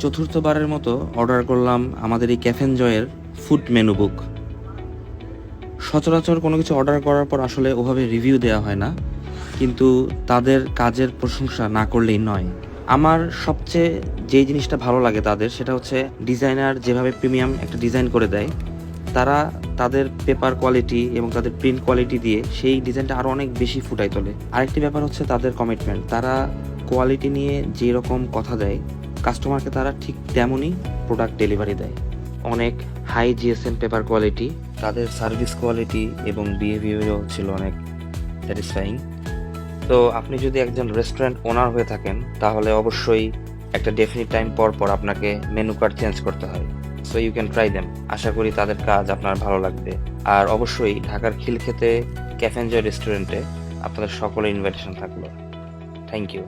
চতুর্থবারের মতো অর্ডার করলাম আমাদের এই ক্যাফে এনজয়ের ফুড মেনু বুক। সচরাচর কোনো কিছু অর্ডার করার পর আসলে ওভাবে রিভিউ দেওয়া হয় না, কিন্তু তাদের কাজের প্রশংসা না করলেই নয়। আমার সবচেয়ে যেই জিনিসটা ভালো লাগে তাদের, সেটা হচ্ছে ডিজাইনার যেভাবে প্রিমিয়াম একটা ডিজাইন করে দেয়, তারা তাদের পেপার কোয়ালিটি এবং তাদের প্রিন্ট কোয়ালিটি দিয়ে সেই ডিজাইনটা আরও অনেক বেশি ফুটাই তোলে। আরেকটি ব্যাপার হচ্ছে তাদের কমিটমেন্ট। তারা কোয়ালিটি নিয়ে যে রকম কথা দেয় কাস্টমারকে, তারা ঠিক তেমনই প্রোডাক্ট ডেলিভারি দেয়। অনেক হাই জিএসএম পেপার কোয়ালিটি, তাদের সার্ভিস কোয়ালিটি এবং বিহেভিয়ারও ছিল অনেক স্যাটিসফাইং। তো আপনি যদি একজন রেস্টুরেন্ট ওনার হয়ে থাকেন, তাহলে অবশ্যই একটা ডেফিনিট টাইম পর পর আপনাকে মেনু কার্ড চেঞ্জ করতে হয়। So you can try them. আশা করি তাদের কাজ আপনার ভালো লাগবে। আর অবশ্যই ঢাকার খিলক্ষেতে ক্যাফে এনজয় রেস্টুরেন্টে আপনাদের সকলের ইনভাইটেশন থাকলো। Thank you.